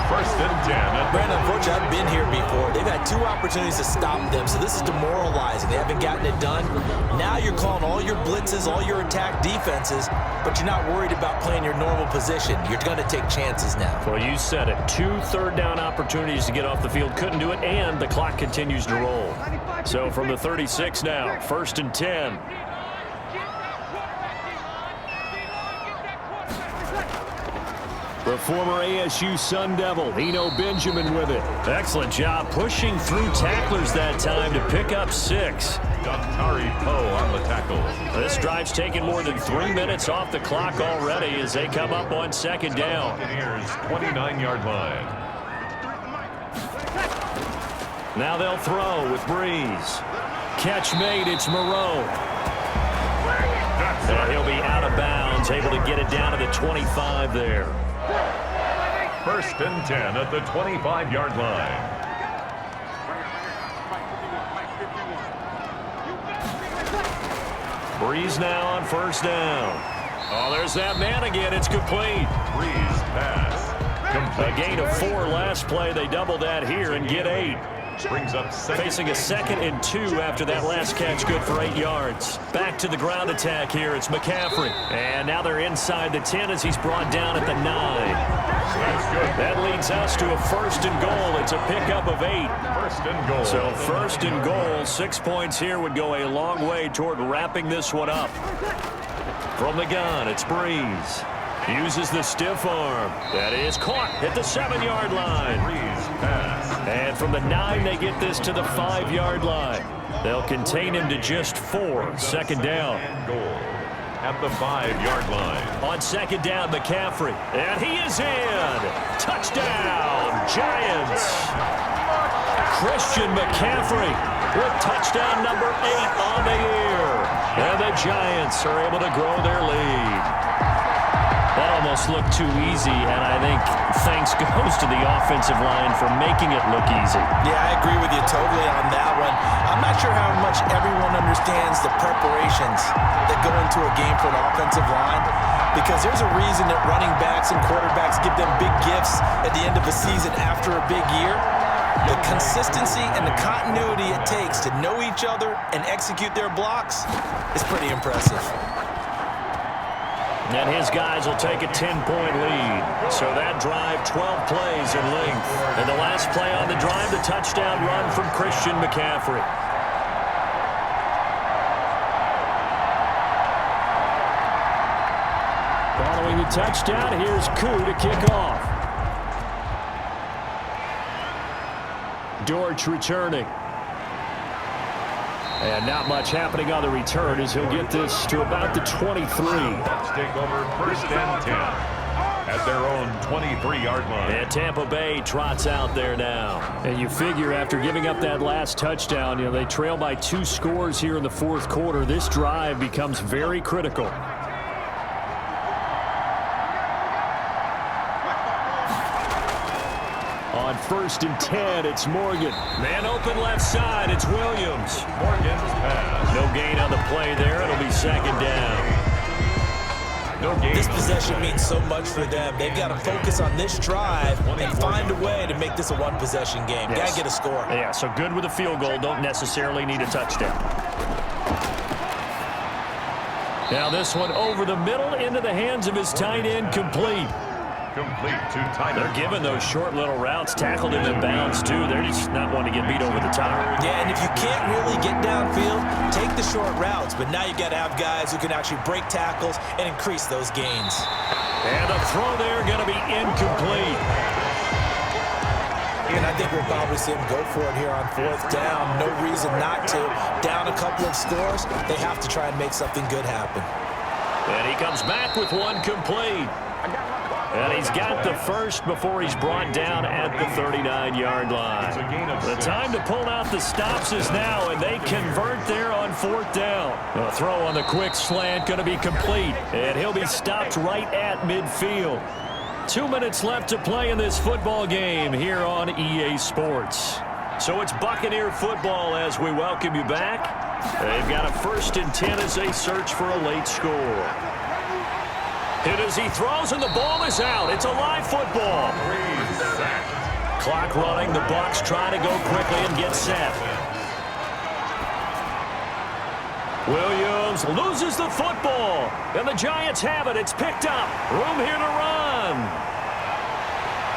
Speaker 1: 1st and 10.
Speaker 3: Brandon, unfortunately, I've been here before. They've had 2 opportunities to stop them, so this is demoralizing. They haven't gotten it done. Now you're calling all your blitzes, all your attack defenses, but you're not worried about playing your normal position. You're going to take chances now.
Speaker 2: Well, you said it. 2 3rd down opportunities to get off the field. Couldn't do it, and the clock continues to roll. So from the 36 now, 1st and 10. The former ASU Sun Devil, Eno Benjamin with it. Excellent job pushing through tacklers that time to pick up 6.
Speaker 1: Dontari Poe on the tackle.
Speaker 2: This drive's taken more than 3 minutes off the clock already as they come up on 2nd down.
Speaker 1: Buccaneers 29-yard line.
Speaker 2: Now they'll throw with Breeze. Catch made, it's Moreau. And he'll be out of bounds, able to get it down to the 25 there.
Speaker 1: 1st and 10 at the 25-yard line.
Speaker 2: Breeze now on 1st down. Oh, there's that man again. It's complete.
Speaker 1: Breeze pass.
Speaker 2: Complete. A gain of 4 last play. They double that here and get 8.
Speaker 1: Brings up
Speaker 2: facing a 2nd and 2 after that last catch, good for 8 yards. Back to the ground attack here. It's McCaffrey. And now they're inside the 10 as he's brought down at the 9.
Speaker 1: That's good.
Speaker 2: That leads us to a 1st and goal. It's a pickup of 8.
Speaker 1: 1st and goal.
Speaker 2: So 1st and goal, 6 points here would go a long way toward wrapping this one up. From the gun, it's Breeze. Uses the stiff arm. That is caught at the 7-yard line.
Speaker 1: Breeze pass.
Speaker 2: And from the 9, they get this to the 5-yard line. They'll contain him to just 4. 2nd down.
Speaker 1: And goal at the 5-yard line.
Speaker 2: On 2nd down, McCaffrey. And he is in. Touchdown, Giants. Christian McCaffrey with touchdown number 8 on the year. And the Giants are able to grow their lead. That almost looked too easy, and I think thanks goes to the offensive line for making it look easy.
Speaker 3: Yeah, I agree with you totally on that one. I'm not sure how much everyone understands the preparations that go into a game for an offensive line, because there's a reason that running backs and quarterbacks give them big gifts at the end of a season after a big year. The consistency and the continuity it takes to know each other and execute their blocks is pretty impressive.
Speaker 2: And his guys will take a 10-point lead. So that drive, 12 plays in length. And the last play on the drive, the touchdown run from Christian McCaffrey. Following the touchdown, here's Koo to kick off. Dortch returning. And not much happening on the return as he'll get this to about the 23.
Speaker 1: Let's take over 1st and 10 at their own 23-yard line.
Speaker 2: And Tampa Bay trots out there now. And you figure after giving up that last touchdown, they trail by 2 scores here in the 4th quarter. This drive becomes very critical. On 1st and 10, it's Morgan. Man open left side, it's Williams.
Speaker 1: Morgan's pass.
Speaker 2: No gain on the play there. It'll be 2nd down.
Speaker 1: No gain.
Speaker 3: This possession means so much for them. They've got to focus on this drive and find a way to make this a one-possession game.
Speaker 2: Yes.
Speaker 3: Got to get a score.
Speaker 2: Yeah, so good with a field goal. Don't necessarily need a touchdown. Now this one over the middle into the hands of his tight end, complete.
Speaker 1: Complete to Tyler.
Speaker 2: They're giving those short little routes, tackled him in bounds too. They're just not wanting to get beat over the top.
Speaker 3: Yeah, and if you can't really get downfield, take the short routes. But now you've got to have guys who can actually break tackles and increase those gains.
Speaker 2: And the throw there going to be incomplete.
Speaker 3: And I think we'll probably see him go for it here on 4th down. No reason not to. Down a couple of scores, they have to try and make something good happen.
Speaker 2: And he comes back with one complete. And he's got the first before he's brought down at the 39-yard line. The time to pull out the stops is now, and they convert there on 4th down. The throw on the quick slant going to be complete, and he'll be stopped right at midfield. 2 minutes left to play in this football game here on EA Sports. So it's Buccaneer football as we welcome you back. They've got a 1st and 10 as they search for a late score. Hit as he throws, and the ball is out. It's a live football. Clock running. The Bucs try to go quickly and get set. Williams loses the football, and the Giants have it. It's picked up. Room here to run.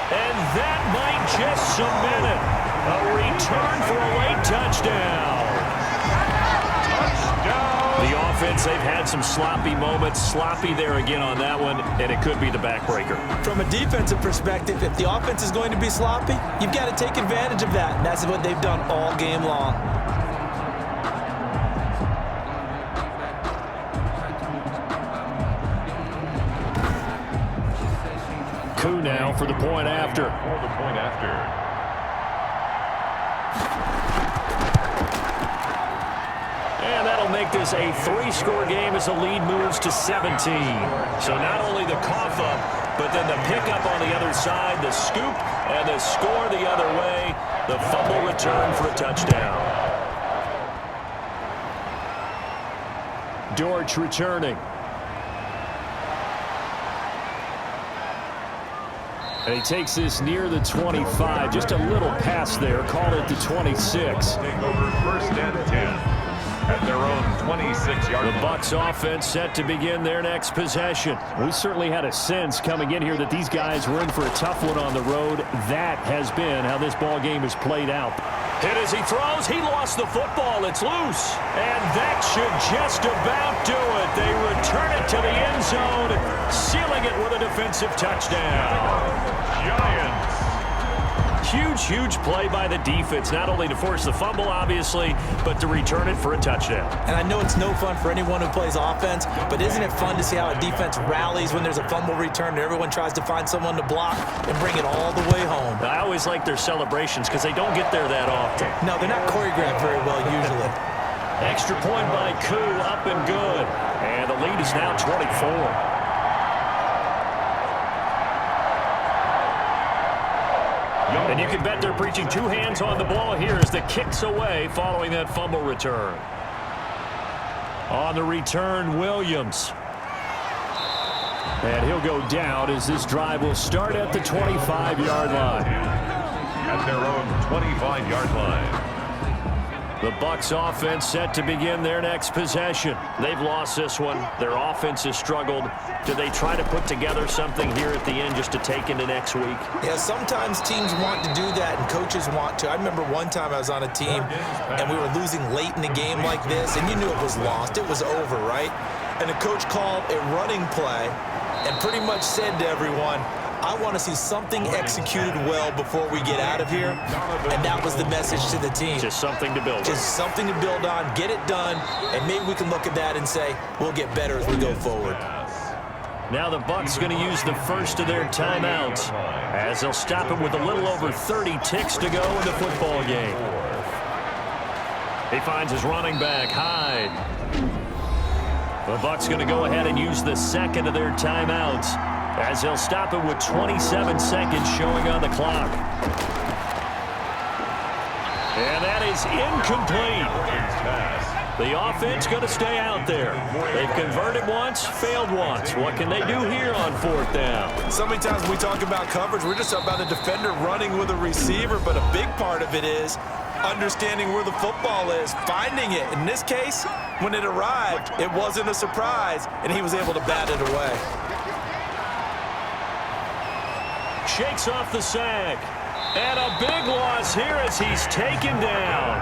Speaker 2: And that might just cement it. A return for a late touchdown. The offense, they've had some sloppy moments. Sloppy there again on that one, and it could be the backbreaker.
Speaker 3: From a defensive perspective, if the offense is going to be sloppy, you've got to take advantage of that. And that's what they've done all game long.
Speaker 2: Coup now for the point after.
Speaker 1: For the point after.
Speaker 2: And that'll make this a 3-score game as the lead moves to 17. So not only the cough up, but then the pickup on the other side, the scoop, and the score the other way. The fumble return for a touchdown. Dortch returning. And he takes this near the 25. Just a little pass there. Call it the 26.
Speaker 1: Take over 1st and 10. At their own 26-yard line.
Speaker 2: The Bucs offense set to begin their next possession. We certainly had a sense coming in here that these guys were in for a tough one on the road. That has been how this ball game has played out. Hit as he throws. He lost the football. It's loose. And that should just about do it. They return it to the end zone, sealing it with a defensive touchdown.
Speaker 1: Giants.
Speaker 2: Huge play by the defense, not only to force the fumble, obviously, but to return it for a touchdown.
Speaker 3: And I know it's no fun for anyone who plays offense, but isn't it fun to see how a defense rallies when there's a fumble return and everyone tries to find someone to block and bring it all the way home?
Speaker 2: I always like their celebrations because they don't get there that often.
Speaker 3: No, they're not choreographed very well usually.
Speaker 2: Extra point by Koo, up and good. And the lead is now 24. And you can bet they're preaching 2 hands on the ball here as the kick's away following that fumble return. On the return, Williams. And he'll go down as this drive will start at the 25-yard line.
Speaker 1: At their own 25-yard line.
Speaker 2: The Bucs offense set to begin their next possession. They've lost this one. Their offense has struggled. Do they try to put together something here at the end just to take into next week?
Speaker 3: Yeah, sometimes teams want to do that and coaches want to. I remember one time I was on a team and we were losing late in the game like this, and you knew it was lost. It was over, right? And the coach called a running play and pretty much said to everyone, I want to see something executed well before we get out of here, and that was the message to the team.
Speaker 2: Just something to build on.
Speaker 3: Just something to build on, get it done, and maybe we can look at that and say, we'll get better as we go forward.
Speaker 2: Now the Bucs going to use the first of their timeouts as they'll stop him with a little over 30 ticks to go in the football game. He finds his running back, Hyde. The Bucs going to go ahead and use the second of their timeouts as they'll stop him with 27 seconds showing on the clock. And that is incomplete. The offense going to stay out there. They've converted once, failed once. What can they do here on fourth down?
Speaker 3: So many times when we talk about coverage, we're just about a defender running with a receiver, but a big part of it is understanding where the football is, finding it. In this case, when it arrived, it wasn't a surprise, and he was able to bat it away.
Speaker 2: Shakes off the sack. And a big loss here as he's taken down.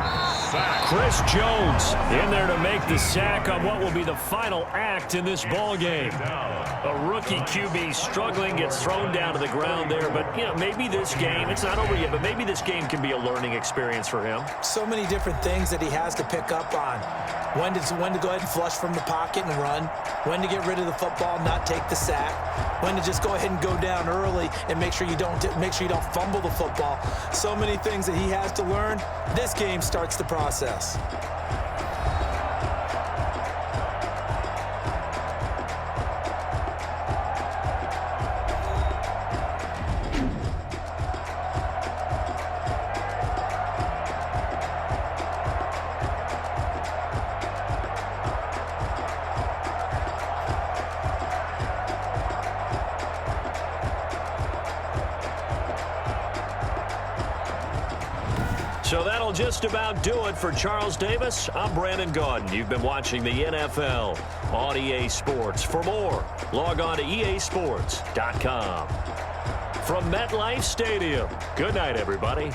Speaker 2: Chris Jones in there to make the sack on what will be the final act in this ball game. A rookie QB struggling, gets thrown down to the ground there. But, you know, maybe this game, it's not over yet, but maybe this game can be a learning experience for him.
Speaker 3: So many different things that he has to pick up on. When to go ahead and flush from the pocket and run. When to get rid of the football, not take the sack. When to just go ahead and go down early and make sure you don't fumble the football. So many things that he has to learn. This game starts the process.
Speaker 2: So that'll just about do it for Charles Davis. I'm Brandon Gaudin. You've been watching the NFL on EA Sports. For more, log on to easports.com. From MetLife Stadium, good night, everybody.